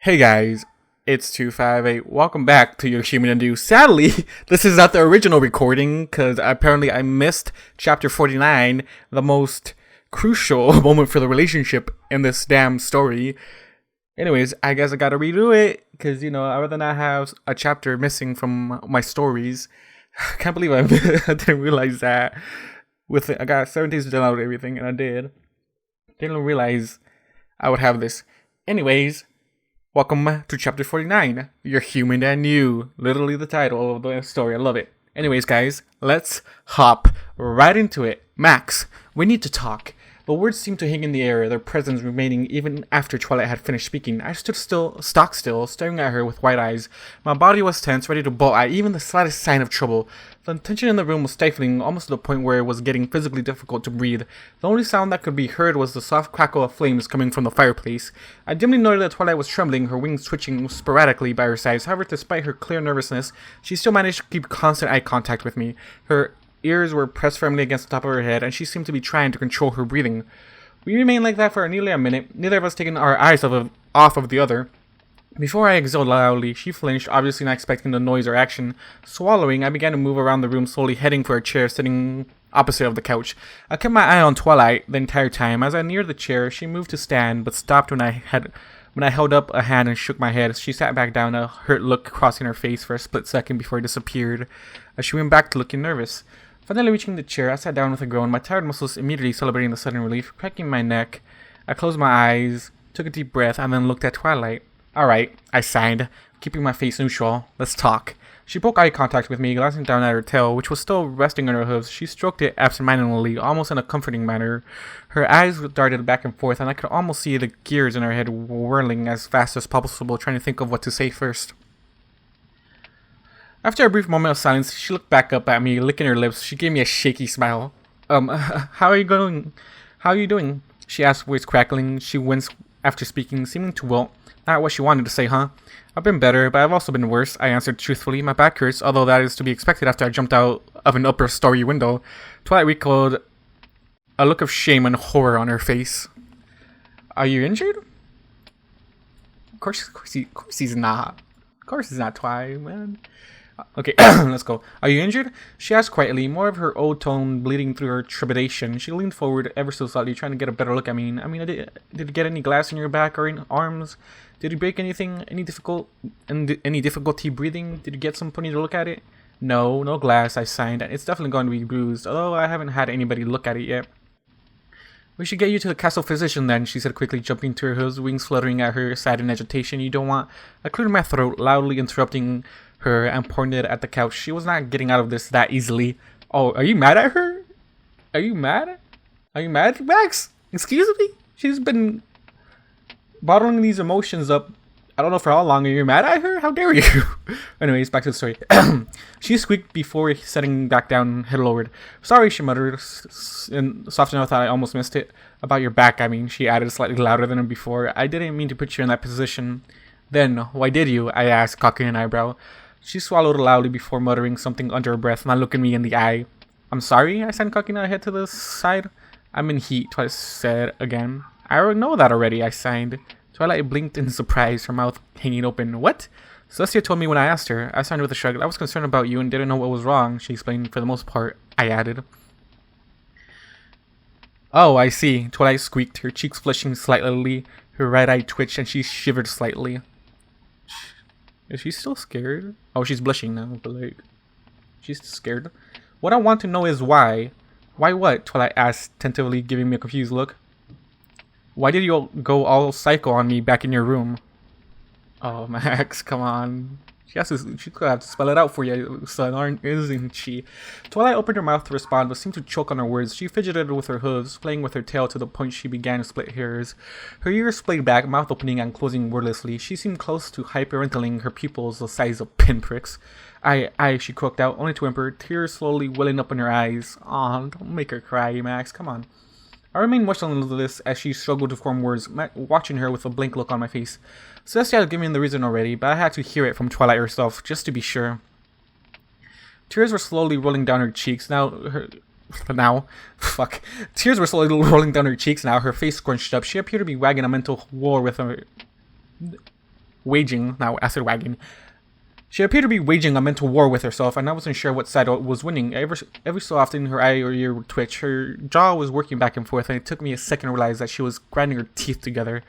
Hey guys, it's 258. Welcome back to your Human and Do. Sadly, this is not the original recording because apparently I missed chapter 49, the most crucial moment for the relationship in this damn story. Anyways, I guess I gotta redo it because, I'd rather not have a chapter missing from my stories. I can't believe I didn't realize that. I got 7 days to download everything, and I did. Didn't realize I would have this. Anyways, welcome to chapter 49, You're Human and You. Literally the title of the story. I love it. Anyways, guys, let's hop right into it. Max, we need to talk. The words seemed to hang in the air, their presence remaining even after Twilight had finished speaking. I stood stock still, staring at her with wide eyes. My body was tense, ready to bolt at even the slightest sign of trouble. The tension in the room was stifling, almost to the point where it was getting physically difficult to breathe. The only sound that could be heard was the soft crackle of flames coming from the fireplace. I dimly noted that Twilight was trembling, her wings twitching sporadically by her sides. However, despite her clear nervousness, she still managed to keep constant eye contact with me. Her ears were pressed firmly against the top of her head, and she seemed to be trying to control her breathing. We remained like that for nearly a minute, neither of us taking our eyes off of the other. Before I exhaled loudly, she flinched, obviously not expecting the noise or action. Swallowing, I began to move around the room, slowly heading for a chair sitting opposite of the couch. I kept my eye on Twilight the entire time. As I neared the chair, she moved to stand, but stopped when I held up a hand and shook my head. She sat back down, a hurt look crossing her face for a split second before it disappeared, as she went back to looking nervous. Finally reaching the chair, I sat down with a groan, my tired muscles immediately celebrating the sudden relief. Cracking my neck, I closed my eyes, took a deep breath, and then looked at Twilight. "Alright," I sighed, keeping my face neutral. "Let's talk." She broke eye contact with me, glancing down at her tail, which was still resting on her hooves. She stroked it absentmindedly, almost in a comforting manner. Her eyes darted back and forth, and I could almost see the gears in her head whirling as fast as possible, trying to think of what to say first. After a brief moment of silence, she looked back up at me, licking her lips. She gave me a shaky smile. How are you going? How are you doing?" she asked, voice crackling. She winced after speaking, seeming to wilt. Not what she wanted to say, huh? "I've been better, but I've also been worse," I answered truthfully. "My back hurts, although that is to be expected after I jumped out of an upper story window." Twilight recalled a look of shame and horror on her face. "Are you injured?" Of course he's not. Of course he's not, Twilight, man. "Okay, let's go. Are you injured?" she asked quietly, more of her old tone bleeding through her trepidation. She leaned forward ever so slightly, trying to get a better look at me. Did you get any glass in your back or in arms? Did you break anything? Any difficulty breathing? Did you get somebody to look at it?" No glass," I signed. "It's definitely going to be bruised, although I haven't had anybody look at it yet." "We should get you to the castle physician then," she said quickly, jumping to her heels, wings fluttering at her side in agitation. "You don't want—" I cleared my throat, loudly interrupting her and pointed at the couch. She was not getting out of this that easily. "Oh, are you mad at her? Are you mad, Max? Excuse me? She's been bottling these emotions up, I don't know for how long. Are you mad at her? How dare you?" Anyways, back to the story. She squeaked before setting back down, head lowered. "Sorry," she muttered, and soft enough that I almost missed it. "About your back, she added, slightly louder than before. "I didn't mean to put you in that position." "Then, why did you?" I asked, cocking an eyebrow. She swallowed loudly before muttering something under her breath, not looking me in the eye. "I'm sorry," I said, cocking my head to the side. "I'm in heat," Twilight said again. "I know that already," I signed. Twilight blinked in surprise, her mouth hanging open. "What?" "Celestia told me when I asked her." I signed with a shrug. "I was concerned about you and didn't know what was wrong," she explained. "For the most part," I added. "Oh, I see," Twilight squeaked, her cheeks flushing slightly, her right eye twitched, and she shivered slightly. Is she still scared? Oh, she's blushing now, but she's scared. "What I want to know is why." "Why what?" Twilight asked, tentatively, giving me a confused look. "Why did you go all psycho on me back in your room?" Oh, Max, come on. She's gonna have to spell it out for you, son, isn't she? Twilight opened her mouth to respond, but seemed to choke on her words. She fidgeted with her hooves, playing with her tail to the point she began to split hairs. Her ears splayed back, mouth opening and closing wordlessly. She seemed close to hyperventilating, her pupils the size of pinpricks. I, she croaked out, only to whimper, tears slowly welling up in her eyes. Aw, don't make her cry, Max, come on. I remained motionless as she struggled to form words, watching her with a blank look on my face. Celestia had given me the reason already, but I had to hear it from Twilight herself, just to be sure. Tears were slowly rolling down her cheeks. Tears were slowly rolling down her cheeks now, her face scrunched up. She appeared to be wagging a mental war with her. waging, now I said wagging. She appeared to be waging a mental war with herself, and I wasn't sure what side was winning. Every so often, her eye or ear would twitch. Her jaw was working back and forth, and it took me a second to realize that she was grinding her teeth together.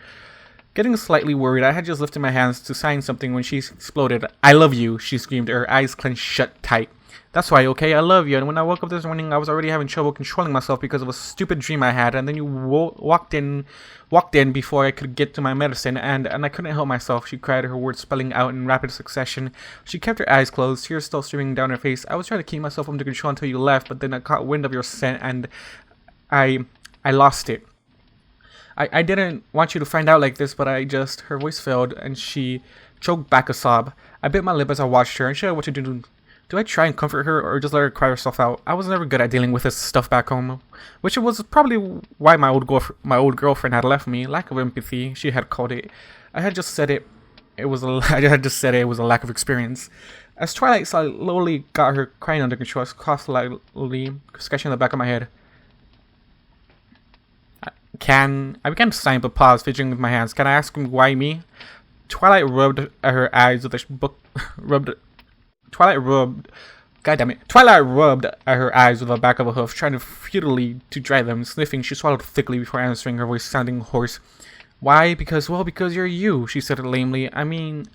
Getting slightly worried, I had just lifted my hands to sign something when she exploded. "I love you," she screamed, her eyes clenched shut tight. "That's why, okay? I love you." And when I woke up this morning, I was already having trouble controlling myself because of a stupid dream I had. And then you walked in before I could get to my medicine, and I couldn't help myself. She cried, her words spelling out in rapid succession. She kept her eyes closed, tears still streaming down her face. I was trying to keep myself under control until you left, but then I caught wind of your scent, and I lost it. I didn't want you to find out like this, but her voice failed, and she choked back a sob. I bit my lip as I watched her, and sure what to do. Do I try and comfort her, or just let her cry herself out? I was never good at dealing with this stuff back home, which was probably why my old girlfriend had left me. Lack of empathy, she had called it. I had just said it. It was a lack of experience. As Twilight slowly got her crying under control, I coughed slightly, scratching the back of my head. I began to sign but paused, fidgeting with my hands. "Can I ask him why me?" Twilight rubbed at her eyes with a book. Twilight rubbed at her eyes with the back of a hoof, trying futilely to dry them. Sniffing, she swallowed thickly before answering, her voice sounding hoarse. "Why? Because you're you," she said lamely. I mean,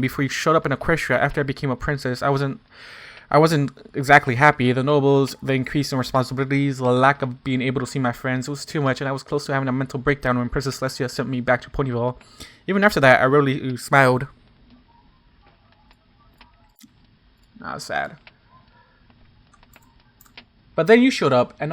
before you showed up in Equestria after I became a princess, I wasn't exactly happy. The nobles, the increase in responsibilities, the lack of being able to see my friends, it was too much, and I was close to having a mental breakdown when Princess Celestia sent me back to Ponyville. Even after that, I rarely smiled. Not sad. But then you showed up, and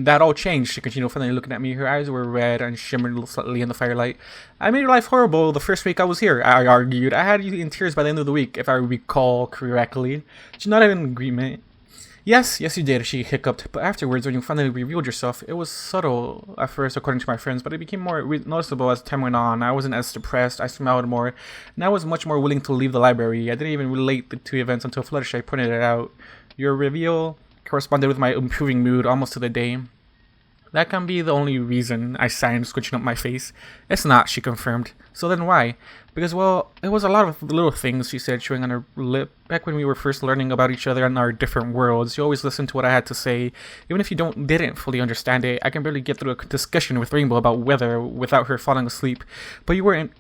that all changed. She continued, finally looking at me. Her eyes were red and shimmered slightly in the firelight. "I made your life horrible the first week I was here," I argued. "I had you in tears by the end of the week, if I recall correctly." She nodded in agreement. Yes, you did," she hiccuped. "But afterwards, when you finally revealed yourself, it was subtle at first, according to my friends, but it became more noticeable as time went on. I wasn't as depressed, I smiled more, and I was much more willing to leave the library. I didn't even relate the two events until Fluttershy pointed it out. Your reveal corresponded with my improving mood almost to the day." "That can be the only reason," I sighed, squinching up my face. "It's not," she confirmed. "So then why?" "Because, well, it was a lot of little things," she said, chewing on her lip. "Back when we were first learning about each other and our different worlds, you always listened to what I had to say. Even if you didn't fully understand it, I can barely get through a discussion with Rainbow about weather without her falling asleep. But you weren't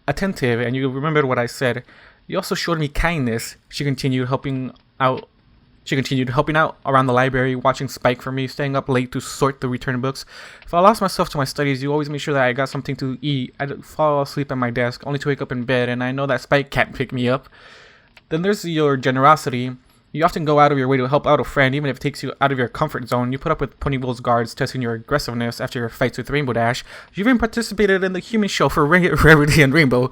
attentive, and you remembered what I said. You also showed me kindness," she continued, helping out around the library, watching Spike for me, staying up late to sort the return books. If I lost myself to my studies, you always made sure that I got something to eat. I'd fall asleep at my desk, only to wake up in bed, and I know that Spike can't pick me up. Then there's your generosity. You often go out of your way to help out a friend, even if it takes you out of your comfort zone. You put up with Ponyville's guards, testing your aggressiveness after your fights with Rainbow Dash. You even participated in the human show for Rarity and Rainbow.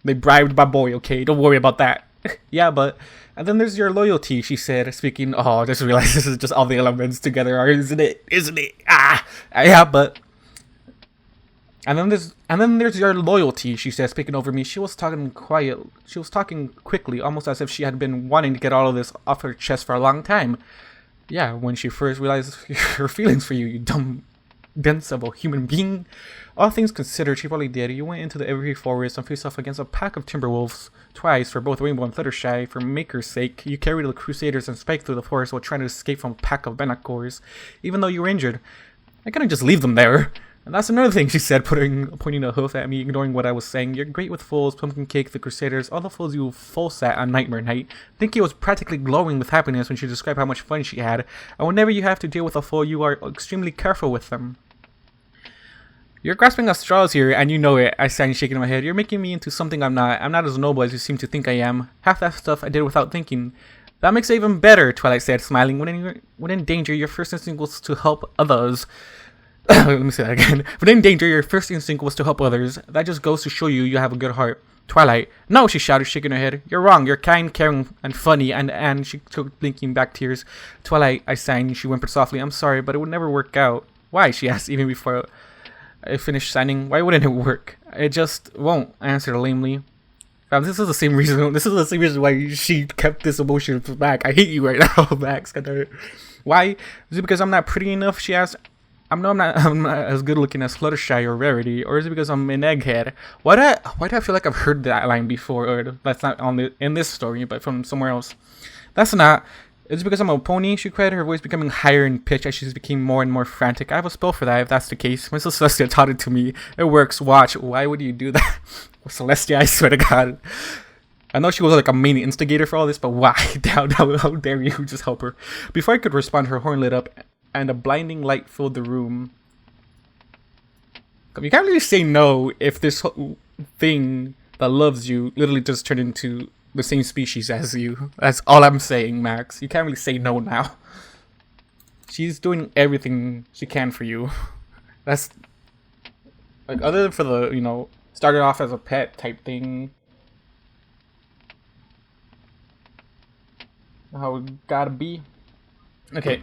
They bribed my boy, okay? Don't worry about that. "Yeah, but..." "And then there's your loyalty," she said, speaking. Oh, I just realized this is just all the elements together, isn't it? Yeah, but... And then there's your loyalty," she said, speaking over me. She was talking quickly, almost as if she had been wanting to get all of this off her chest for a long time. "Yeah, when she first realized her feelings for you, you dumb dense of a human being. All things considered, she probably did. You went into the every forest and faced off against a pack of timberwolves twice for both Rainbow and Fluttershy. For Maker's sake, you carried the Crusaders and Spike through the forest while trying to escape from a pack of Benacors, even though you were injured. I couldn't just leave them there. And that's another thing," she said, pointing a hoof at me, ignoring what I was saying. "You're great with fools, Pumpkin Cake, the Crusaders, all the fools you full-sat on Nightmare Night. Thinky was practically glowing with happiness when she described how much fun she had. And whenever you have to deal with a fool, you are extremely careful with them." "You're grasping at straws here, and you know it," I sang, shaking my head. "You're making me into something I'm not. I'm not as noble as you seem to think I am. Half that stuff I did without thinking." "That makes it even better," Twilight said, smiling. When in danger, your first instinct was to help others." Let me say that again. "When in danger, your first instinct was to help others. That just goes to show you have a good heart." "Twilight." "No," she shouted, shaking her head. "You're wrong. You're kind, caring, and funny." And she took blinking back tears. "Twilight," I sang. She whimpered softly. "I'm sorry, but it would never work out." "Why?" she asked, even before I finished signing. "Why wouldn't it work?" "It just won't," I answered lamely. This is the same reason why she kept this emotion back. I hate you right now, Max. "Why? Is it because I'm not pretty enough?" she asked. I'm not as good looking as Fluttershy or Rarity, or is it because I'm an egghead? Why do I feel like I've heard that line before? Or that's not in this story, but from somewhere else. That's not. It's because I'm a pony, she cried, her voice becoming higher in pitch as she became more and more frantic. I have a spell for that if that's the case. Mrs. Celestia taught it to me. It works. Watch. Why would you do that? Celestia, I swear to God. I know she was like a main instigator for all this, but why? How dare you just help her? Before I could respond, her horn lit up and a blinding light filled the room. You can't really say no if this thing that loves you literally just turned into the same species as you. That's all I'm saying, Max. You can't really say no now. She's doing everything she can for you. That's like, other than for the, you know, started off as a pet type thing. How it gotta be. Okay.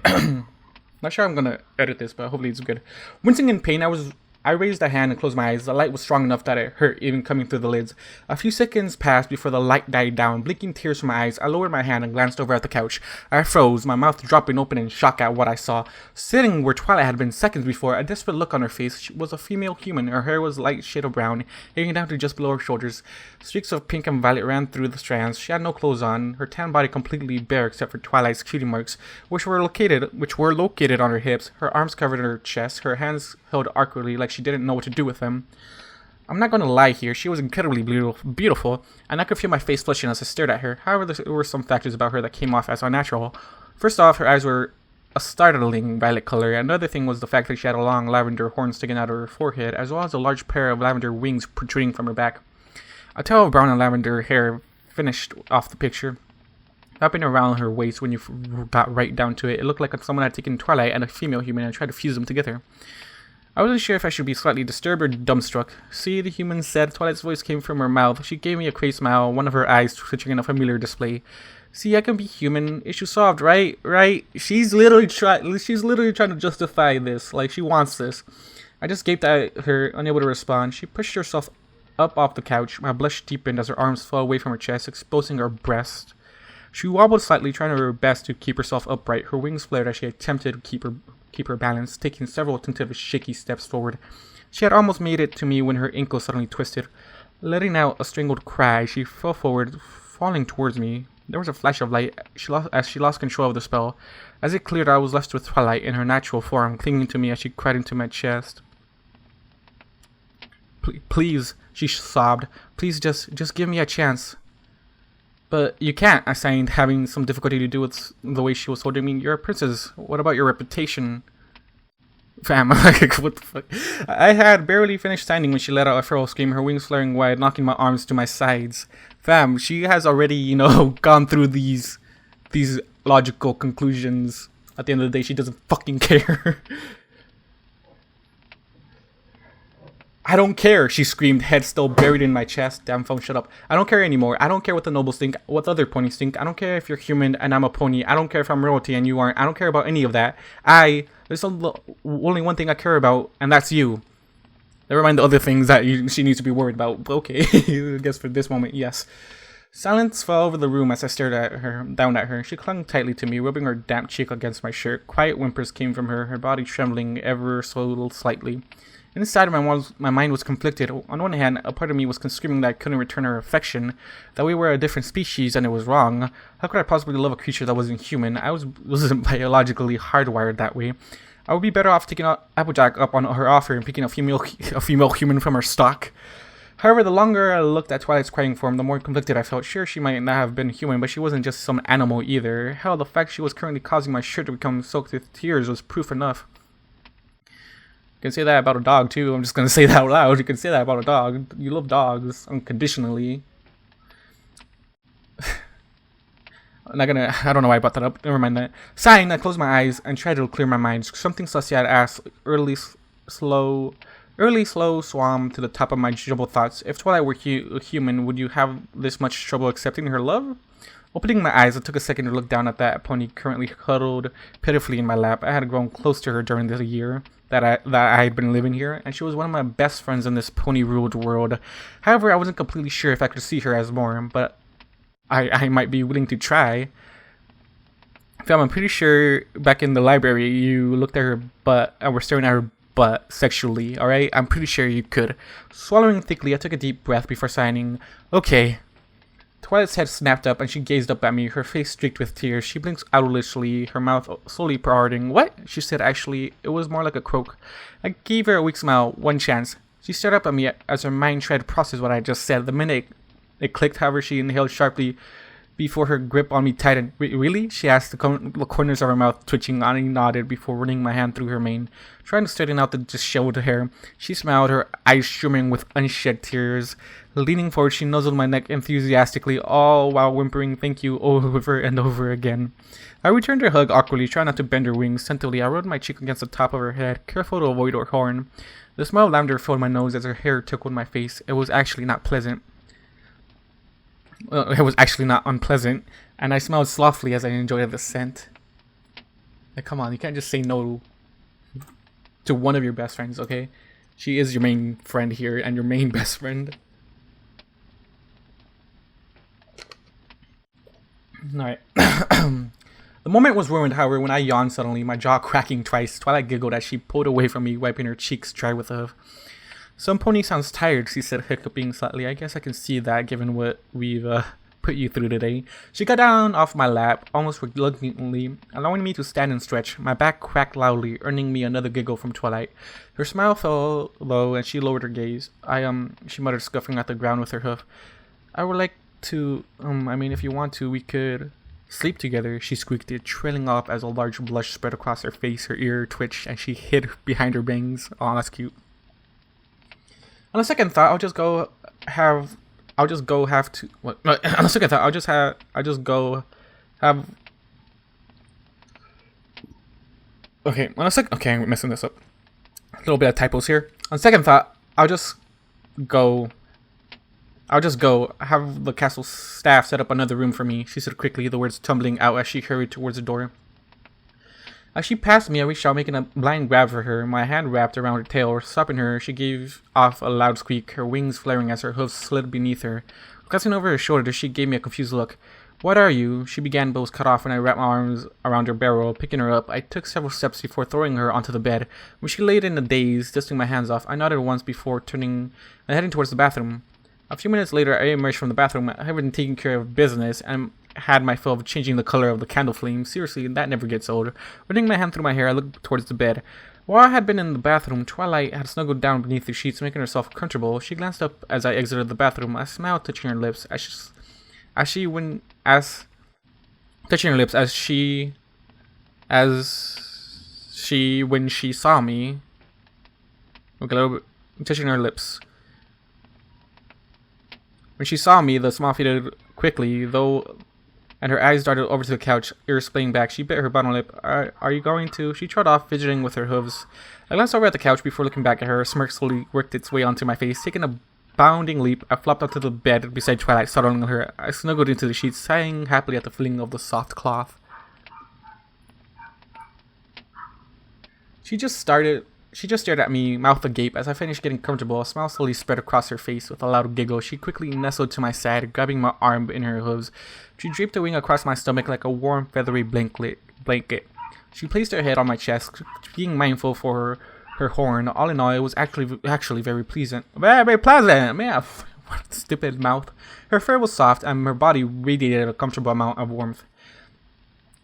Not sure I'm gonna edit this, but hopefully it's good. Wincing in pain, I raised a hand and closed my eyes. The light was strong enough that it hurt, even coming through the lids. A few seconds passed before the light died down. Blinking tears from my eyes, I lowered my hand and glanced over at the couch. I froze, my mouth dropping open in shock at what I saw. Sitting where Twilight had been seconds before, a desperate look on her face. She was a female human. Her hair was light shade of brown, hanging down to just below her shoulders. Streaks of pink and violet ran through the strands. She had no clothes on, her tan body completely bare except for Twilight's cutie marks, which were located on her hips. Her arms covered her chest, her hands held awkwardly like she didn't know what to do with them. I'm not going to lie here, she was incredibly beautiful, and I could feel my face flushing as I stared at her. However, there were some factors about her that came off as unnatural. First off, her eyes were a startling violet color. Another thing was the fact that she had a long lavender horn sticking out of her forehead, as well as a large pair of lavender wings protruding from her back. A tail of brown and lavender hair finished off the picture. Wrapping around her waist when you got right down to it, it looked like someone had taken Twilight and a female human and tried to fuse them together. I wasn't sure if I should be slightly disturbed or dumbstruck. See, the human said. Twilight's voice came from her mouth. She gave me a crazy smile, one of her eyes twitching in a familiar display. See, I can be human. Issue solved, right? Right? She's literally trying to justify this. Like, she wants this. I just gaped at her, unable to respond. She pushed herself up off the couch. My blush deepened as her arms fell away from her chest, exposing her breast. She wobbled slightly, trying her best to keep herself upright. Her wings flared as she attempted to keep her balance, taking several tentative shaky steps forward. She had almost made it to me when her ankle suddenly twisted. Letting out a strangled cry, she fell forward, falling towards me. There was a flash of light as she lost control of the spell. As it cleared, I was left with Twilight in her natural form, clinging to me as she cried into my chest. Please, she sobbed. Please just give me a chance. But you can't, I signed, having some difficulty to do with the way she was holding me. You're a princess. What about your reputation? Fam, like, what the fuck? I had barely finished signing when she let out a feral scream, her wings flaring wide, knocking my arms to my sides. Fam, she has already, you know, gone through these logical conclusions. At the end of the day, she doesn't fucking care. I don't care, she screamed, head still buried in my chest. Damn phone, shut up. I don't care anymore. I don't care what the nobles think, what other ponies think. I don't care if you're human and I'm a pony. I don't care if I'm royalty and you aren't. I don't care about any of that. There's only one thing I care about, and that's you. Never mind the other things that she needs to be worried about. Okay, I guess for this moment, yes. Silence fell over the room as I stared down at her. She clung tightly to me, rubbing her damp cheek against my shirt. Quiet whimpers came from her, her body trembling ever so slightly. Inside of my mind was conflicted. On one hand, a part of me was screaming that I couldn't return her affection, that we were a different species and it was wrong. How could I possibly love a creature that wasn't human? I wasn't biologically hardwired that way. I would be better off taking Applejack up on her offer and picking a female human from her stock. However, the longer I looked at Twilight's crying form, the more conflicted I felt. Sure, she might not have been human, but she wasn't just some animal either. Hell, the fact she was currently causing my shirt to become soaked with tears was proof enough. You can say that about a dog too. I'm just gonna say that out loud. You can say that about a dog. You love dogs unconditionally. I don't know why I brought that up. Never mind that. Sighing, I closed my eyes and tried to clear my mind. Something Celestia had asked early slow swam to the top of my jumbled thoughts. If Twilight were a human, would you have this much trouble accepting her love? Opening my eyes, I took a second to look down at that pony currently huddled pitifully in my lap. I had grown close to her during the year that I had been living here, and she was one of my best friends in this pony-ruled world. However, I wasn't completely sure if I could see her as more, but I might be willing to try. Fam, I'm pretty sure back in the library you looked at her butt and were staring at her butt sexually, alright? I'm pretty sure you could. Swallowing thickly, I took a deep breath before signing, okay. Twilight's head snapped up and she gazed up at me, her face streaked with tears. She blinked owlishly, her mouth slowly parting. What? She said. Actually, it was more like a croak. I gave her a weak smile, one chance. She stared up at me as her mind tried to process what I just said. The minute it clicked, however, she inhaled sharply before her grip on me tightened. Really? She asked, the corners of her mouth twitching. I nodded before running my hand through her mane, trying to straighten out the disheveled hair. She smiled, her eyes streaming with unshed tears. Leaning forward, she nuzzled my neck enthusiastically, all while whimpering thank you over and over again. I returned her hug awkwardly, trying not to bend her wings. Tentatively, I rubbed my cheek against the top of her head, careful to avoid her horn. The smell of lavender filled my nose as her hair tickled my face. It was actually not pleasant. It was actually not unpleasant, and I smelled softly as I enjoyed the scent. Like, come on, you can't just say no to one of your best friends, okay? She is your main friend here, and your main best friend. Alright. The moment was ruined, however, when I yawned suddenly, my jaw cracking twice. Twilight giggled as she pulled away from me, wiping her cheeks dry with a... Some pony sounds tired, she said, hiccuping slightly. I guess I can see that, given what we've put you through today. She got down off my lap, almost reluctantly, allowing me to stand and stretch. My back cracked loudly, earning me another giggle from Twilight. Her smile fell low, and she lowered her gaze. She muttered, scuffing at the ground with her hoof. I would like to, I mean, if you want to, we could sleep together, she squeaked it, trailing off as a large blush spread across her face. Her ear twitched, and she hid behind her bangs. Aw, that's cute. On a second thought, I'll just go have what? No, on a second thought, okay, I'm messing this up. A little bit of typos here. On second thought, I'll just go have the castle staff set up another room for me, she said quickly, the words tumbling out as she hurried towards the door. As she passed me, I reached out, making a blind grab for her. My hand wrapped around her tail, stopping her. She gave off a loud squeak, her wings flaring as her hoofs slid beneath her. Glancing over her shoulder, she gave me a confused look. What are you? She began, but was cut off when I wrapped my arms around her barrel. Picking her up, I took several steps before throwing her onto the bed. When she laid in a daze, dusting my hands off, I nodded once before turning and heading towards the bathroom. A few minutes later, I emerged from the bathroom, having taken care of business, and had my fill of changing the color of the candle flame. Seriously, that never gets old. Running my hand through my hair, I looked towards the bed. While I had been in the bathroom, Twilight had snuggled down beneath the sheets, making herself comfortable. She glanced up as I exited the bathroom. I smiled, touching her lips when she saw me. Okay, a little bit, touching her lips. When she saw me, the smile faded quickly, and her eyes darted over to the couch, ears playing back. She bit her bottom lip. Are you going to? She trod off, fidgeting with her hooves. I glanced over at the couch before looking back at her. A smirk slowly worked its way onto my face. Taking a bounding leap, I flopped onto the bed beside Twilight, startling her. I snuggled into the sheets, sighing happily at the feeling of the soft cloth. She just stared at me, mouth agape. As I finished getting comfortable, a smile slowly spread across her face. With a loud giggle, she quickly nestled to my side, grabbing my arm in her hooves. She draped a wing across my stomach like a warm, feathery blanket. She placed her head on my chest, being mindful for her horn. All in all, it was actually very pleasant. Very pleasant! Man, what a stupid mouth. Her fur was soft, and her body radiated a comfortable amount of warmth.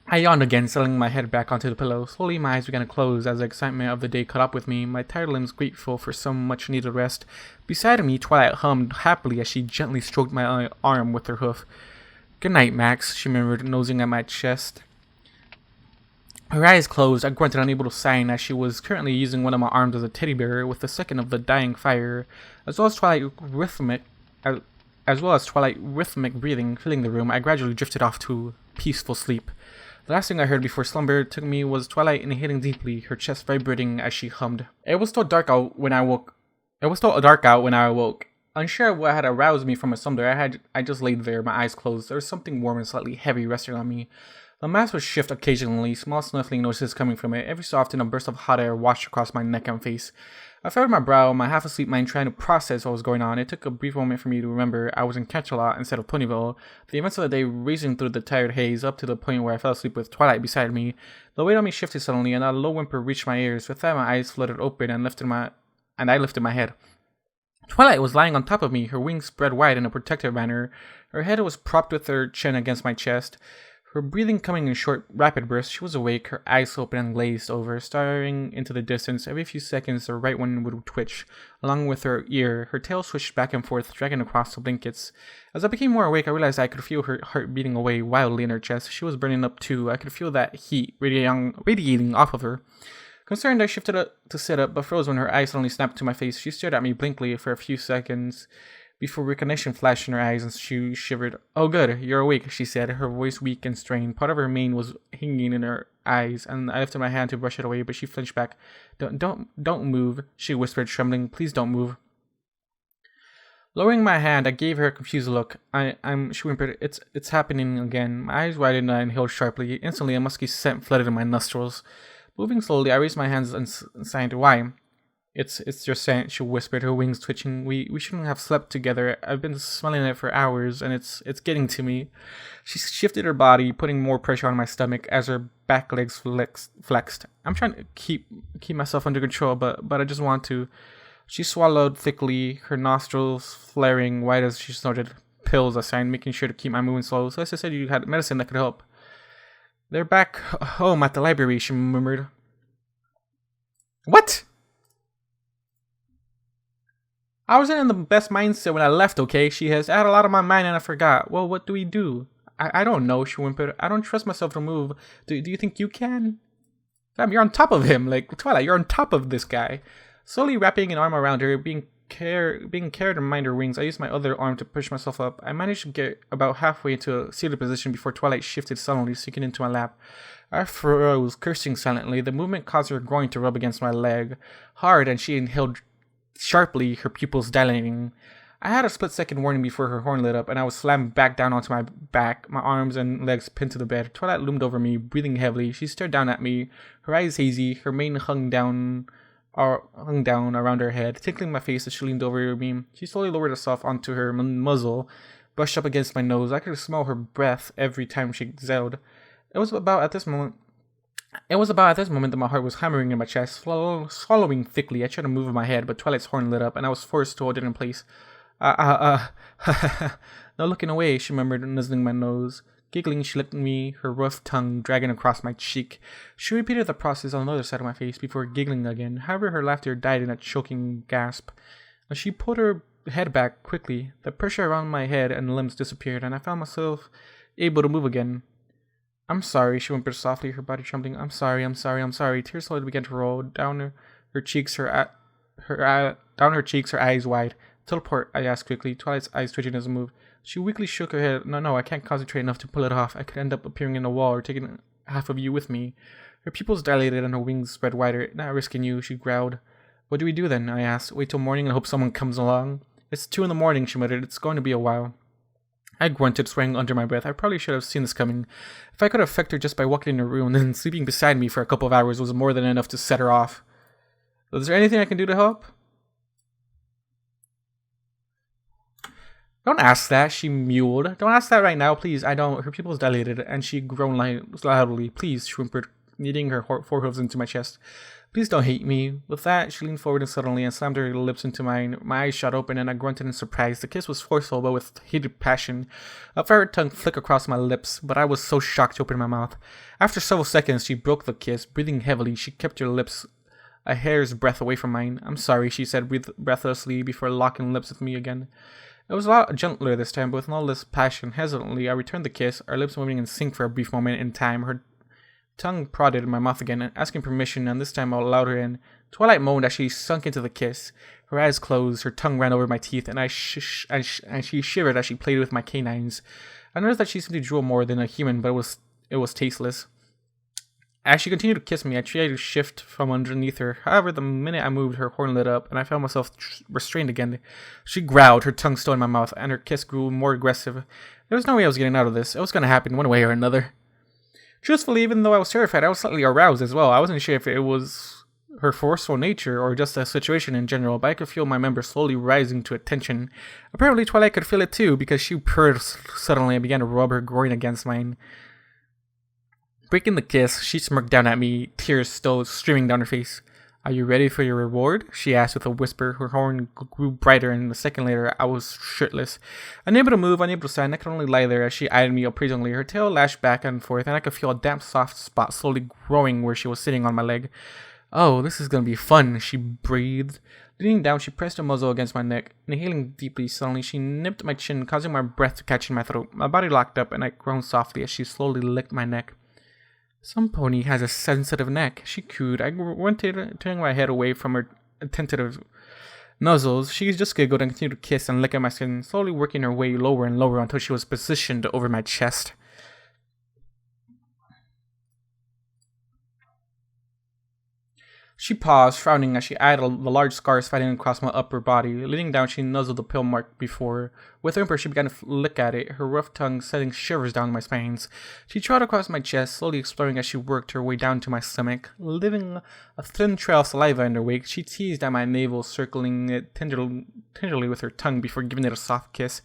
I yawned again, settling my head back onto the pillow. Slowly, my eyes began to close as the excitement of the day caught up with me, my tired limbs grateful for some much-needed rest. Beside me, Twilight hummed happily as she gently stroked my arm with her hoof. Good night, Max, she murmured, nosing at my chest. Her eyes closed. I grunted, unable to sign, as she was currently using one of my arms as a teddy bear, with the second of the dying fire, as well as Twilight rhythmic breathing filling the room. I gradually drifted off to peaceful sleep. The last thing I heard before slumber took me was Twilight inhaling deeply, her chest vibrating as she hummed. It was still dark out when I awoke. Unsure of what had aroused me from my slumber, I just laid there, my eyes closed. There was something warm and slightly heavy resting on me. The mask would shift occasionally, small snuffling noises coming from it. Every so often, a burst of hot air washed across my neck and face. I furrowed my brow, my half-asleep mind trying to process what was going on. It took a brief moment for me to remember I was in Canterlot instead of Ponyville. The events of the day racing through the tired haze up to the point where I fell asleep with Twilight beside me. The weight on me shifted suddenly, and a low whimper reached my ears. With that, my eyes fluttered open and I lifted my head. Twilight was lying on top of me, her wings spread wide in a protective manner. Her head was propped with her chin against my chest. Her breathing coming in short, rapid bursts. She was awake, her eyes open and glazed over, staring into the distance. Every few seconds, the right one would twitch, along with her ear. Her tail swished back and forth, dragging across the blankets. As I became more awake, I realized I could feel her heart beating away wildly in her chest. She was burning up too. I could feel that heat radiating off of her. Concerned, I shifted up to sit up, but froze when her eyes suddenly snapped to my face. She stared at me blankly for a few seconds before recognition flashed in her eyes and she shivered. "Oh good, you're awake," she said, her voice weak and strained. Part of her mane was hanging in her eyes, and I lifted my hand to brush it away, but she flinched back. Don't move," she whispered, trembling. "Please don't move." Lowering my hand, I gave her a confused look. She whimpered. It's happening again." My eyes widened and I inhaled sharply. Instantly, a musky scent flooded in my nostrils. Moving slowly, I raised my hands and signed. "Why?" It's your scent," she whispered, her wings twitching. We shouldn't have slept together. I've been smelling it for hours, and it's getting to me." She shifted her body, putting more pressure on my stomach as her back legs flexed. "I'm trying to keep myself under control, but I just want to." She swallowed thickly, her nostrils flaring wide as she snorted. "Pills," I signed, making sure to keep my movement slow. "So I said you had medicine that could help." "They're back home at the library," she murmured. "What?" "I wasn't in the best mindset when I left, okay?" She has. "I had a lot on my mind and I forgot." "Well, what do we do?" I don't know," she whimpered. "I don't trust myself to move. Do you think you can?" "Damn, you're on top of him. Like, Twilight, you're on top of this guy." Slowly wrapping an arm around her, being cared to mind her wings, I used my other arm to push myself up. I managed to get about halfway into a seated position before Twilight shifted suddenly, sinking into my lap. I froze, cursing silently. The movement caused her groin to rub against my leg hard, and she inhaled sharply, her pupils dilating. I had a split-second warning before her horn lit up, and I was slammed back down onto my back, my arms and legs pinned to the bed. Twilight loomed over me, breathing heavily. She stared down at me, her eyes hazy, her mane hung down around her head, tickling my face as she leaned over me. She slowly lowered herself onto her muzzle, brushed up against my nose. I could smell her breath every time she exhaled. It was about at this moment that my heart was hammering in my chest, swallowing thickly. I tried to move my head, but Twilight's horn lit up, and I was forced to hold it in place. No looking away," she murmured, nuzzling my nose. Giggling, she licked me, her rough tongue dragging across my cheek. She repeated the process on the other side of my face before giggling again. However, her laughter died in a choking gasp. She pulled her head back quickly. The pressure around my head and limbs disappeared, and I found myself able to move again. "I'm sorry," she whimpered softly, her body trembling. I'm sorry. Tears slowly began to roll down her cheeks, her eyes wide. "Teleport?" I asked quickly, Twilight's eyes twitching as I moved. She weakly shook her head. No, I can't concentrate enough to pull it off. I could end up appearing in a wall or taking half of you with me." Her pupils dilated and her wings spread wider. "Not risking you," she growled. "What do we do then?" I asked. "Wait till morning and hope someone comes along?" "It's 2 a.m, she muttered. "It's going to be a while." I grunted, swearing under my breath. I probably should have seen this coming. If I could affect her just by walking in her room, then sleeping beside me for a couple of hours was more than enough to set her off. "Is there anything I can do to help?" "Don't ask that," she mewed. "Don't ask that right now, please." "I don't." Her pupils dilated, and she groaned loudly. "Please," she whimpered, kneading her forehooves into my chest. "Please don't hate me." With that, she leaned forward suddenly and slammed her lips into mine. My eyes shot open, and I grunted in surprise. The kiss was forceful, but with heated passion. A fiery tongue flicked across my lips, but I was so shocked to open my mouth. After several seconds, she broke the kiss. Breathing heavily, she kept her lips a hair's breadth away from mine. "I'm sorry," she said breathlessly before locking lips with me again. It was a lot gentler this time, but with no less passion. Hesitantly, I returned the kiss, our lips moving in sync for a brief moment in time. Her tongue prodded in my mouth again, asking permission, and this time I allowed her in. Twilight moaned as she sunk into the kiss. Her eyes closed, her tongue ran over my teeth, and she shivered as she played with my canines. I noticed that she seemed to drool more than a human, but it was tasteless. As she continued to kiss me, I tried to shift from underneath her. However, the minute I moved, her horn lit up, and I found myself restrained again. She growled, her tongue still in my mouth, and her kiss grew more aggressive. There was no way I was getting out of this. It was going to happen one way or another. Truthfully, even though I was terrified, I was slightly aroused as well. I wasn't sure if it was her forceful nature or just the situation in general, but I could feel my member slowly rising to attention. Apparently Twilight could feel it too, because she purred suddenly and began to rub her groin against mine. Breaking the kiss, she smirked down at me, tears still streaming down her face. "Are you ready for your reward?" she asked with a whisper. Her horn grew brighter, and a second later, I was shirtless. Unable to move, unable to stand, I could only lie there as she eyed me appraisingly. Her tail lashed back and forth, and I could feel a damp, soft spot slowly growing where she was sitting on my leg. "Oh, this is gonna be fun," she breathed. Leaning down, she pressed her muzzle against my neck. Inhaling deeply, suddenly she nipped my chin, causing my breath to catch in my throat. My body locked up, and I groaned softly as she slowly licked my neck. "Some pony has a sensitive neck," she cooed. I grunted, turning my head away from her attentive nuzzles. She just giggled and continued to kiss and lick at my skin, slowly working her way lower and lower until she was positioned over my chest. She paused, frowning as she eyed the large scars fighting across my upper body. Leaning down, she nuzzled the pill mark before. With a whimper, she began to lick at it, her rough tongue sending shivers down my spines. She trod across my chest, slowly exploring as she worked her way down to my stomach. Leaving a thin trail of saliva in her wake, she teased at my navel, circling it tenderly with her tongue before giving it a soft kiss.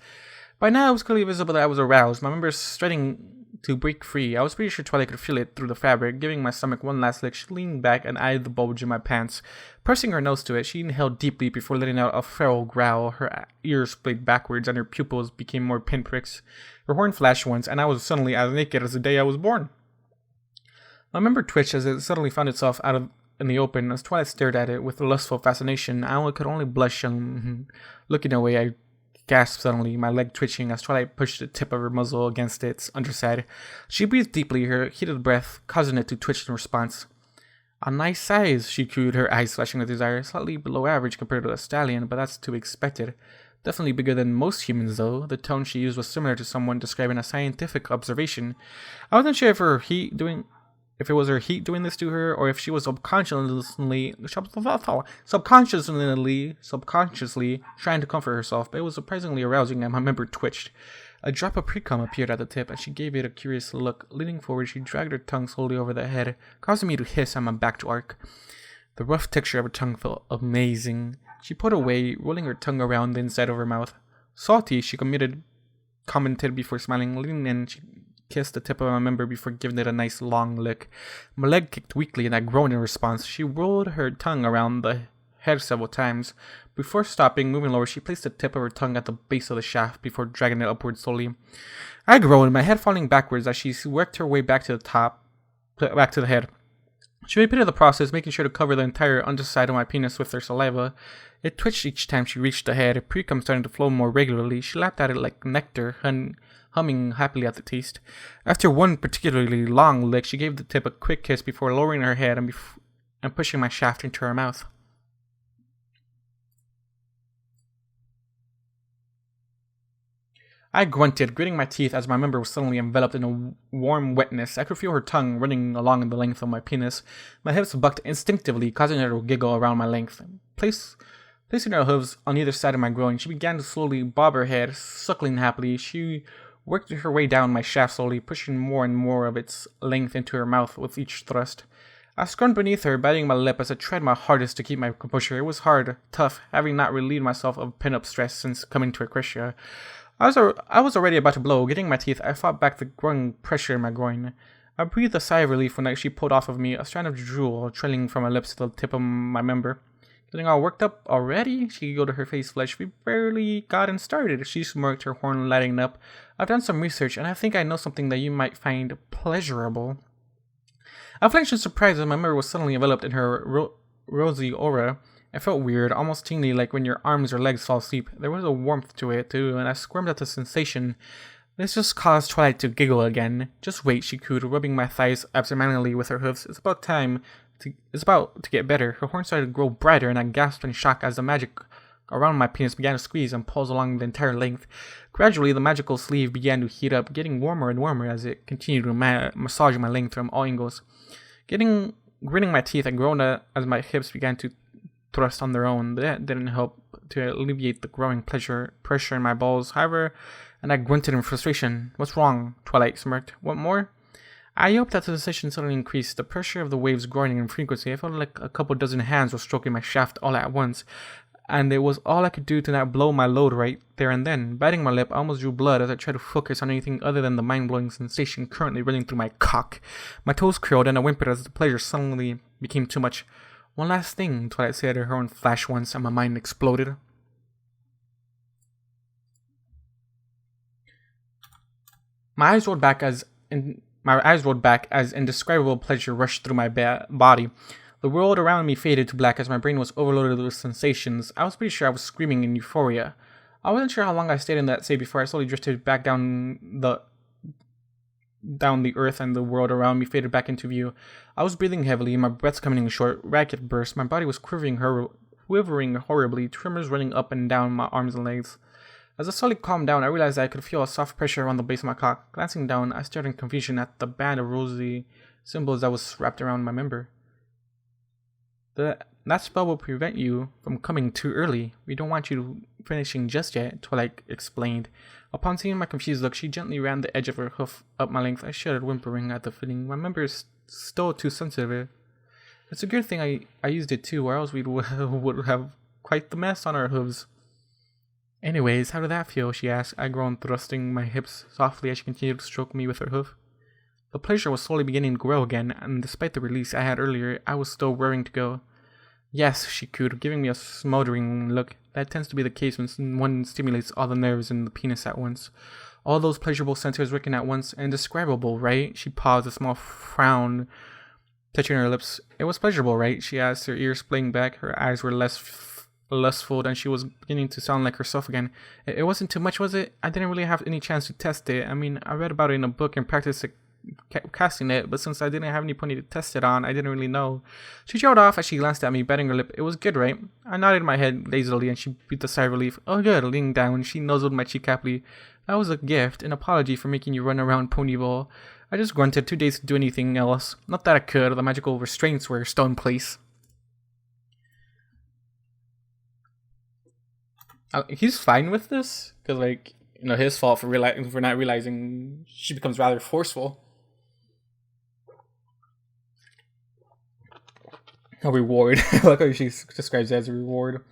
By now, it was clearly visible that I was aroused, my members stretching to break free. I was pretty sure Twilight could feel it through the fabric. Giving my stomach one last lick, she leaned back and eyed the bulge in my pants. Pressing her nose to it, she inhaled deeply before letting out a feral growl. Her ears splayed backwards and her pupils became more pinpricks. Her horn flashed once, and I was suddenly as naked as the day I was born. My member twitched as it suddenly found itself in the open. As Twilight stared at it with lustful fascination, I could only blush and looking away, I gasped suddenly, my leg twitching as Twilight pushed the tip of her muzzle against its underside. She breathed deeply, her heated breath causing it to twitch in response. "A nice size," she cooed, her eyes flashing with desire. "Slightly below average compared to a stallion, but that's to be expected. Definitely bigger than most humans, though." The tone she used was similar to someone describing a scientific observation. I wasn't sure if it was her heat doing this to her, or if she was subconsciously trying to comfort herself, but it was surprisingly arousing and my member twitched. A drop of precum appeared at the tip, and she gave it a curious look. Leaning forward, she dragged her tongue slowly over the head, causing me to hiss and my back to arc. The rough texture of her tongue felt amazing. She pulled away, rolling her tongue around the inside of her mouth. "Salty," she commented before smiling. Leaning in, she kissed the tip of my member before giving it a nice long lick. My leg kicked weakly and I groaned in response. She rolled her tongue around the head several times. Before stopping, moving lower, she placed the tip of her tongue at the base of the shaft before dragging it upward slowly. I groaned, my head falling backwards as she worked her way back to the head. She repeated the process, making sure to cover the entire underside of my penis with her saliva. It twitched each time she reached the head, precum starting to flow more regularly. She lapped at it like nectar, humming happily at the taste. After one particularly long lick, she gave the tip a quick kiss before lowering her head and pushing my shaft into her mouth. I grunted, gritting my teeth as my member was suddenly enveloped in a warm wetness. I could feel her tongue running along the length of my penis. My hips bucked instinctively, causing her to giggle around my length. Placing her hooves on either side of my groin, she began to slowly bob her head, suckling happily. She worked her way down my shaft slowly, pushing more and more of its length into her mouth with each thrust. I squirmed beneath her, biting my lip as I tried my hardest to keep my composure. It was hard, tough, having not relieved myself of pent-up stress since coming to Equestria. I was already about to blow. Getting my teeth, I fought back the growing pressure in my groin. I breathed a sigh of relief when she pulled off of me, a strand of drool trailing from my lips to the tip of my member. "Getting all worked up already?" She giggled, her face flushed. "We barely gotten started." She smirked, her horn lighting up. "I've done some research, and I think I know something that you might find pleasurable." I flinched in surprise as my member was suddenly enveloped in her rosy aura. It felt weird, almost tingly, like when your arms or legs fall asleep. There was a warmth to it, too, and I squirmed at the sensation. This just caused Twilight to giggle again. "Just wait," she cooed, rubbing my thighs absentmindedly with her hoofs. It's about to get better." Her horn started to grow brighter, and I gasped in shock as the magic around my penis began to squeeze and pulse along the entire length. Gradually, the magical sleeve began to heat up, getting warmer and warmer as it continued to massage my length from all angles. Gritting my teeth, I groaned as my hips began to thrust on their own. That didn't help to alleviate the growing pressure in my balls, however, and I grunted in frustration. "What's wrong?" Twilight smirked. "What more?" I hoped that the sensation suddenly increased, the pressure of the waves growing in frequency. I felt like a couple dozen hands were stroking my shaft all at once, and it was all I could do to not blow my load right there and then. Biting my lip, I almost drew blood as I tried to focus on anything other than the mind-blowing sensation currently running through my cock. My toes curled and I whimpered as the pleasure suddenly became too much. "One last thing," Twilight said her own flash once, and my mind exploded. My eyes rolled back as indescribable pleasure rushed through my body. The world around me faded to black as my brain was overloaded with sensations. I was pretty sure I was screaming in euphoria. I wasn't sure how long I stayed in that state before I slowly drifted back down the earth and the world around me faded back into view. I was breathing heavily, my breaths coming in short, ragged bursts. My body was quivering horribly, tremors running up and down my arms and legs. As I slowly calmed down, I realized I could feel a soft pressure around the base of my cock. Glancing down, I stared in confusion at the band of rosy symbols that was wrapped around my member. That spell will prevent you from coming too early. We don't want you finishing just yet, Twilight explained. Upon seeing my confused look, she gently ran the edge of her hoof up my length. I shuddered, whimpering at the feeling. My member is still too sensitive. It's a good thing I used it too, or else we would have quite the mess on our hooves. Anyways, how did that feel? She asked. I groaned, thrusting my hips softly as she continued to stroke me with her hoof. The pleasure was slowly beginning to grow again, and despite the release I had earlier, I was still raring to go. Yes, she cooed, giving me a smoldering look. That tends to be the case when one stimulates all the nerves in the penis at once. All those pleasurable centers working at once. Indescribable, right? She paused, a small frown touching her lips. It was pleasurable, right? She asked, her ears playing back. Her eyes were less lustful, and she was beginning to sound like herself again. It wasn't too much, was it? I didn't really have any chance to test it. I mean, I read about it in a book and practiced casting it, but since I didn't have any pony to test it on, I didn't really know. She trailed off as she glanced at me, biting her lip. It was good, right? I nodded my head lazily, and she breathed a sigh of relief. Oh, good. Leaning down, she nuzzled my cheek happily. That was a gift, an apology for making you run around Ponyball. I just grunted, too dazed to do anything else. Not that I could, the magical restraints were still in place. He's fine with this, because, like, you know, his fault for not realizing she becomes rather forceful. A reward. I like how she describes it as a reward.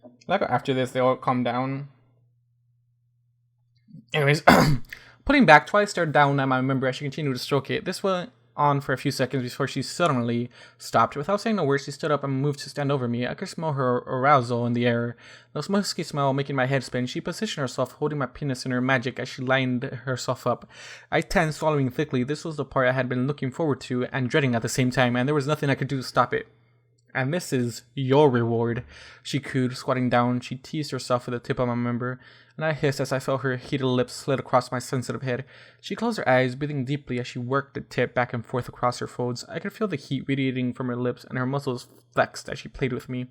I like how after this, they all calm down. Anyways, putting back, Twilight stared down at my member as she continued to stroke it. This went on for a few seconds before she suddenly stopped. Without saying a word, she stood up and moved to stand over me. I could smell her arousal in the air, the musky smell making my head spin. She positioned herself, holding my penis in her magic as she lined herself up. I tensed, swallowing thickly. This was the part I had been looking forward to and dreading at the same time, and there was nothing I could do to stop it. And this is your reward, she cooed, squatting down. She teased herself with the tip of my member, and I hissed as I felt her heated lips slid across my sensitive head. She closed her eyes, breathing deeply as she worked the tip back and forth across her folds. I could feel the heat radiating from her lips, and her muscles flexed as she played with me.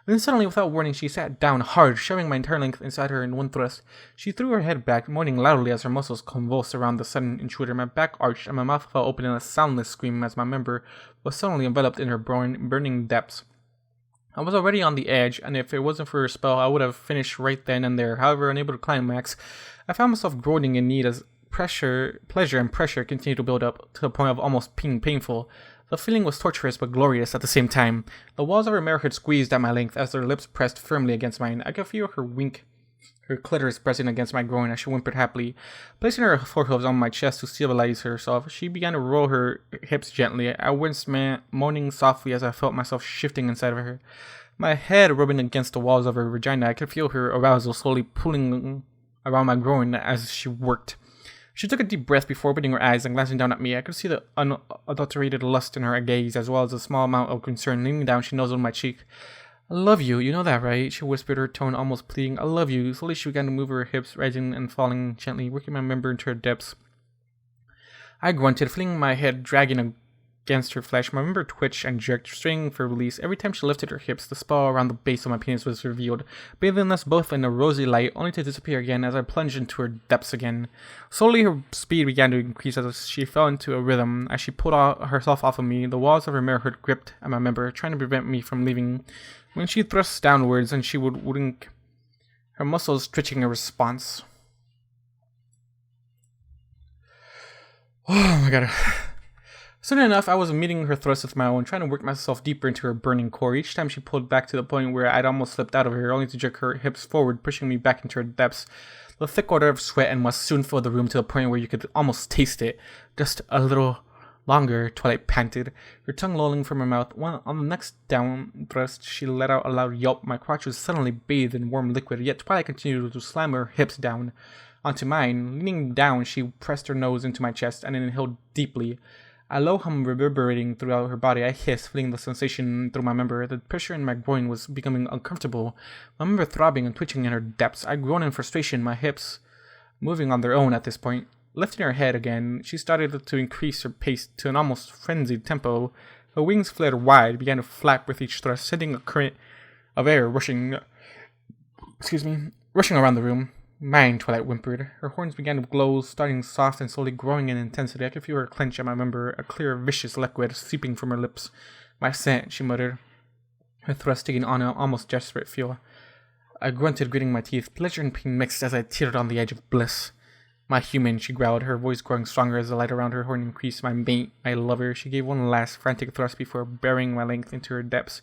Then suddenly, without warning, she sat down hard, shoving my entire length inside her in one thrust. She threw her head back, moaning loudly as her muscles convulsed around the sudden intruder. My back arched, and my mouth fell open in a soundless scream as my member was suddenly enveloped in her burning depths. I was already on the edge, and if it wasn't for her spell, I would have finished right then and there. However, unable to climax, I found myself groaning in need as pleasure and pressure continued to build up to the point of almost being painful. The feeling was torturous but glorious at the same time. The walls of her mirror had squeezed at my length as her lips pressed firmly against mine. I could feel her wink, her clitoris pressing against my groin as she whimpered happily. Placing her forehooves on my chest to stabilize herself, she began to roll her hips gently. I winced, moaning softly as I felt myself shifting inside of her. My head rubbing against the walls of her vagina, I could feel her arousal slowly pulling around my groin as she worked. She took a deep breath before opening her eyes and glancing down at me. I could see the unadulterated lust in her gaze, as well as a small amount of concern. Leaning down, she nuzzled my cheek. I love you, you know that, right? She whispered, her tone almost pleading. I love you. Slowly she began to move her hips, rising and falling gently, working my member into her depths. I grunted, feeling my head dragging against her flesh. My member twitched and jerked, straining for release. Every time she lifted her hips, the spell around the base of my penis was revealed, bathing us both in a rosy light, only to disappear again as I plunged into her depths again. Slowly her speed began to increase as she fell into a rhythm. As she pulled herself off of me, the walls of her mirror hood gripped at my member, trying to prevent me from leaving. When she thrust downwards and she would wink, her muscles twitching in response. Oh my god. Soon enough, I was meeting her thrust with my own, trying to work myself deeper into her burning core. Each time she pulled back to the point where I'd almost slipped out of her, only to jerk her hips forward, pushing me back into her depths. The thick odor of sweat and must soon fill the room to the point where you could almost taste it. Just a little longer, Twilight panted, her tongue lolling from her mouth. On the next down thrust, she let out a loud yelp. My crotch was suddenly bathed in warm liquid, yet Twilight continued to slam her hips down onto mine. Leaning down, she pressed her nose into my chest and inhaled deeply. A low hum reverberating throughout her body, I hissed, feeling the sensation through my member. The pressure in my groin was becoming uncomfortable, my member throbbing and twitching in her depths. I groaned in frustration, my hips moving on their own at this point. Lifting her head again, she started to increase her pace to an almost frenzied tempo. Her wings flared wide, began to flap with each thrust, sending a current of air rushing around the room. Mine, Twilight whimpered. Her horns began to glow, starting soft and slowly growing in intensity. I could feel her clench at my member, a clear, vicious liquid seeping from her lips. My scent, she muttered, her thrust taking on an almost desperate feel. I grunted, gritting my teeth. Pleasure and pain mixed as I teetered on the edge of bliss. My human, she growled, her voice growing stronger as the light around her horn increased. My mate, my lover. She gave one last frantic thrust before burying my length into her depths.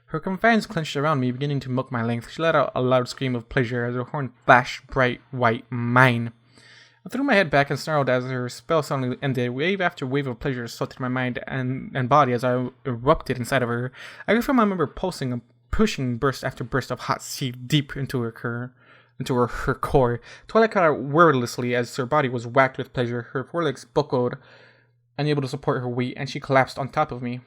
Her confines clenched around me, beginning to milk my length. She let out a loud scream of pleasure as her horn flashed bright white. Mine. I threw my head back and snarled as her spell suddenly ended. Wave after wave of pleasure swept through my mind and body as I erupted inside of her. I could feel my member pulsing and pushing burst after burst of hot seep deep into her core. Twilight cut out wordlessly as her body was whacked with pleasure. Her forelegs buckled, unable to support her weight, and she collapsed on top of me.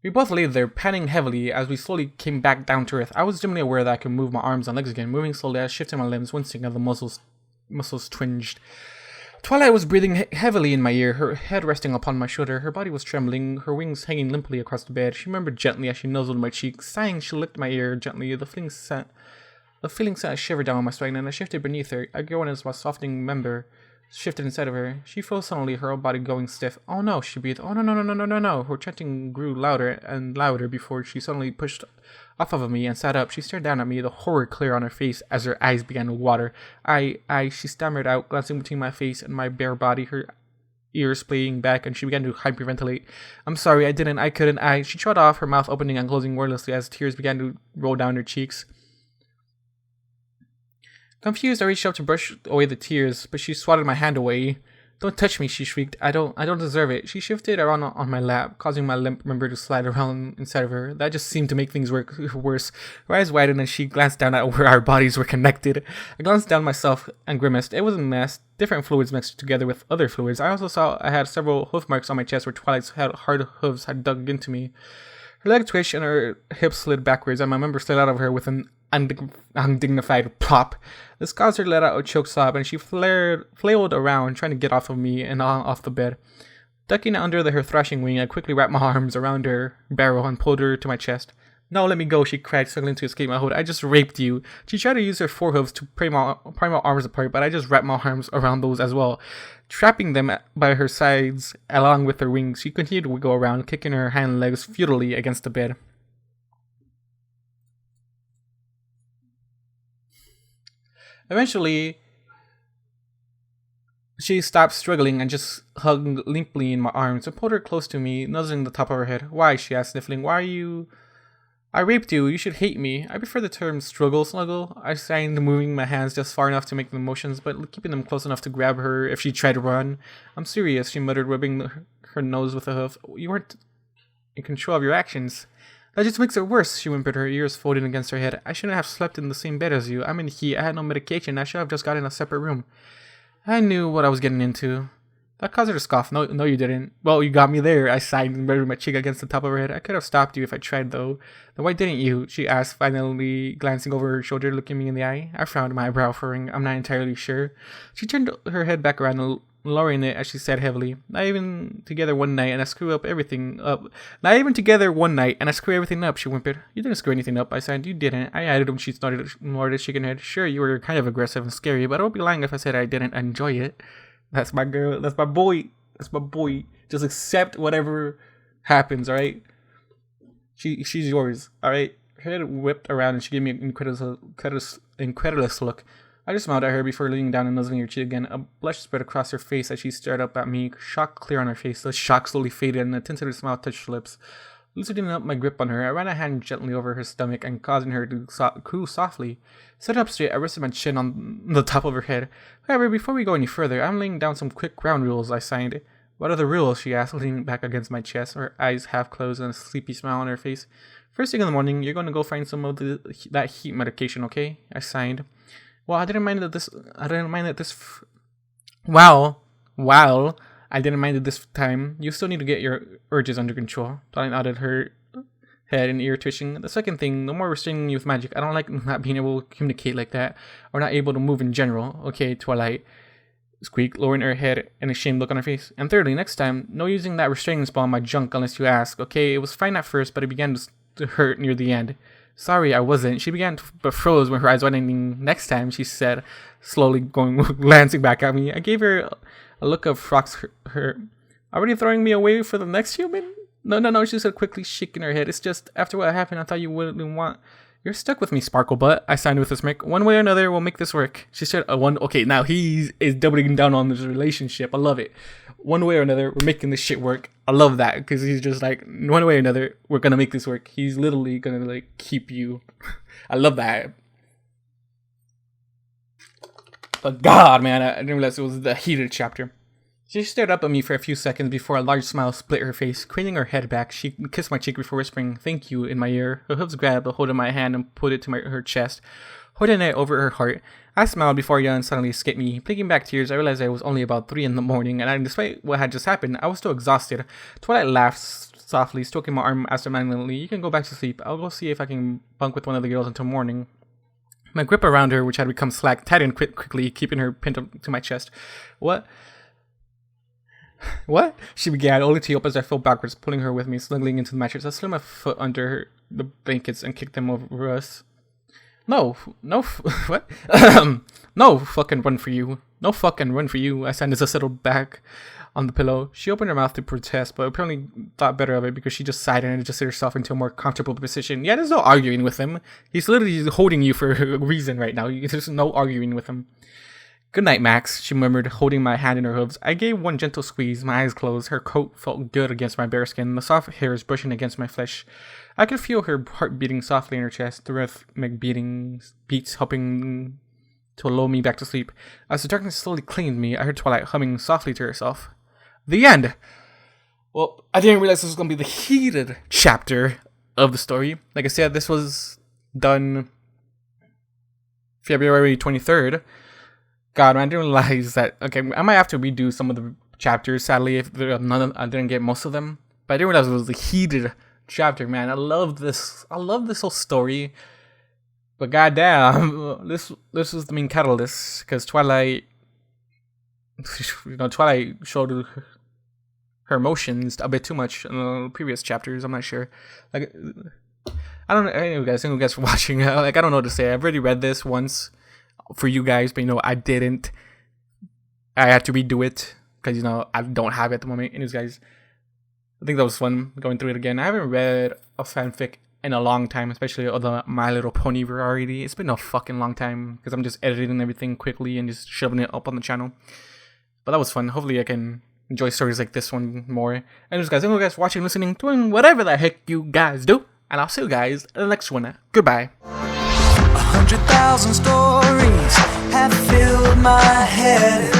We both lay there, panting heavily as we slowly came back down to earth. I was dimly aware that I could move my arms and legs again. Moving slowly, I shifted my limbs, wincing as the muscles twinged. Twilight was breathing heavily in my ear, her head resting upon my shoulder. Her body was trembling, her wings hanging limply across the bed. She murmured gently as she nuzzled my cheek. Sighing, she licked my ear gently. The feeling sent a shiver down my spine, and I shifted beneath her. I groaned as my softening member shifted inside of her. She froze suddenly, her whole body going stiff. Oh no, she breathed. Oh no, no, no, no, no, no, no. Her chanting grew louder and louder before she suddenly pushed off of me and sat up. She stared down at me, the horror clear on her face as her eyes began to water. She stammered out, glancing between my face and my bare body, her ears playing back, and she began to hyperventilate. I'm sorry, I couldn't. She trod off, her mouth opening and closing wordlessly as tears began to roll down her cheeks. Confused, I reached up to brush away the tears, but she swatted my hand away. Don't touch me, she shrieked. I don't deserve it. She shifted around on my lap, causing my limp member to slide around inside of her. That just seemed to make things worse. Her eyes widened and she glanced down at where our bodies were connected. I glanced down myself and grimaced. It was a mess. Different fluids mixed together with other fluids. I also saw I had several hoof marks on my chest where Twilight's hard hooves had dug into me. Her leg twitched and her hips slid backwards, and my member slid out of her with an undignified plop. This caused her to let out a choked sob, and she flailed around, trying to get off of me and off the bed. Ducking under her thrashing wing, I quickly wrapped my arms around her barrel and pulled her to my chest. No, let me go, she cried, struggling to escape my hold. I just raped you. She tried to use her forehooves to pry my arms apart, but I just wrapped my arms around those as well. Trapping them by her sides along with her wings, she continued to wiggle around, kicking her hind legs futilely against the bed. Eventually, she stopped struggling and just hugged limply in my arms. I pulled her close to me, nuzzling the top of her head. Why? She asked, sniffling. Why are you... I raped you. You should hate me. I prefer the term snuggle. I signed, moving my hands just far enough to make the motions, but keeping them close enough to grab her if she tried to run. I'm serious, she muttered, rubbing her nose with a hoof. You weren't in control of your actions. That just makes it worse, she whimpered, her ears folded against her head. I shouldn't have slept in the same bed as you. I'm in heat. I had no medication. I should have just gotten a separate room. I knew what I was getting into. That caused her to scoff. No, you didn't. Well, you got me there. I sighed and buried my cheek against the top of her head. I could have stopped you if I tried, though. Then why didn't you? She asked, finally glancing over her shoulder, looking me in the eye. I frowned, my brow furrowing. I'm not entirely sure. She turned her head back around, lowering it as she said heavily. Not even together one night, and I screw everything up, she whimpered. You didn't screw anything up, I said. You didn't. I added when she snorted, shaking her head. Sure, you were kind of aggressive and scary, but I would be lying if I said I didn't enjoy it. That's my girl. That's my boy. Just accept whatever happens, alright? She's yours, alright? Her head whipped around and she gave me an incredulous look. I just smiled at her before leaning down and nuzzling her cheek again. A blush spread across her face as she stared up at me, shock clear on her face. The shock slowly faded and a tentative smile touched her lips. Loosening up my grip on her, I ran a hand gently over her stomach and causing her to coo softly. Sitting up straight, I rested my chin on the top of her head. However, before we go any further, I'm laying down some quick ground rules, I signed. What are the rules? She asked, leaning back against my chest, her eyes half closed and a sleepy smile on her face. First thing in the morning, you're going to go find some of that heat medication, okay? I signed. Well, I didn't mind that this time, you still need to get your urges under control. Twilight nodded her head and ear twitching. The second thing, no more restraining you with magic. I don't like not being able to communicate like that, or not able to move in general. Okay, Twilight squeaked, lowering her head and a shamed look on her face. And thirdly, next time, no using that restraining spell on my junk unless you ask. Okay, it was fine at first, but it began to hurt near the end. Sorry, I wasn't. She began but froze when her eyes widening. Next time, she said, slowly glancing back at me. I gave her a look of frocks. Her already throwing me away for the next human? No, she said, quickly shaking her head. It's just, after what happened, I thought you wouldn't want... You're stuck with me, Sparkle Butt. I signed with a smirk. One way or another, we'll make this work. She said, okay, now he is doubling down on this relationship. I love it. One way or another, we're making this shit work. I love that, because he's just like, one way or another, we're gonna make this work. He's literally gonna, like, keep you. I love that. But God, man, I didn't realize it was the heated chapter. She stared up at me for a few seconds before a large smile split her face. Craning her head back, she kissed my cheek before whispering, "Thank you," in my ear. Her hooves grabbed a hold of my hand and put it to her chest, holding it over her heart. I smiled before a yawn suddenly escaped me. Picking back tears, I realized I was only about 3 in the morning, and despite what had just happened, I was still exhausted. Twilight laughed softly, stroking my arm absentmindedly. "You can go back to sleep. I'll go see if I can bunk with one of the girls until morning." My grip around her, which had become slack, tightened quickly, keeping her pinned up to my chest. What? She began, only to yelp as I fell backwards, pulling her with me, snuggling into the mattress. I slid my foot under the blankets and kicked them over us. What? No fucking run for you. No fucking run for you, I said as I settled back on the pillow. She opened her mouth to protest, but apparently thought better of it because she just sighed and adjusted herself into a more comfortable position. Yeah, there's no arguing with him. He's literally holding you for a reason right now. There's no arguing with him. "Good night, Max," she murmured, holding my hand in her hooves. I gave one gentle squeeze, my eyes closed. Her coat felt good against my bare skin, the soft hairs brushing against my flesh. I could feel her heart beating softly in her chest, the rhythmic beats helping to lull me back to sleep. As the darkness slowly claimed me, I heard Twilight humming softly to herself. The end! Well, I didn't realize this was going to be the heated chapter of the story. Like I said, this was done February 23rd. God, man, I didn't realize that. Okay, I might have to redo some of the chapters, sadly, if I didn't get most of them. But I didn't realize it was a heated chapter, man. I love this whole story. But goddamn, this was the main catalyst, because Twilight showed her emotions a bit too much in the previous chapters. I'm not sure. Like, I don't know. Anyway, guys, thank you guys for watching. Like, I don't know what to say. I've already read this once for you guys, but I didn't. I had to redo it because I don't have it at the moment. Anyways, guys, I think that was fun going through it again. I haven't read a fanfic in a long time, especially the My Little Pony variety. It's been a fucking long time because I'm just editing everything quickly and just shoving it up on the channel. But that was fun. Hopefully I can enjoy stories like this one more. Anyways, guys, thank you guys for watching, listening, doing whatever the heck you guys do. And I'll see you guys in the next one. Goodbye. 100,000 stories have filled my head.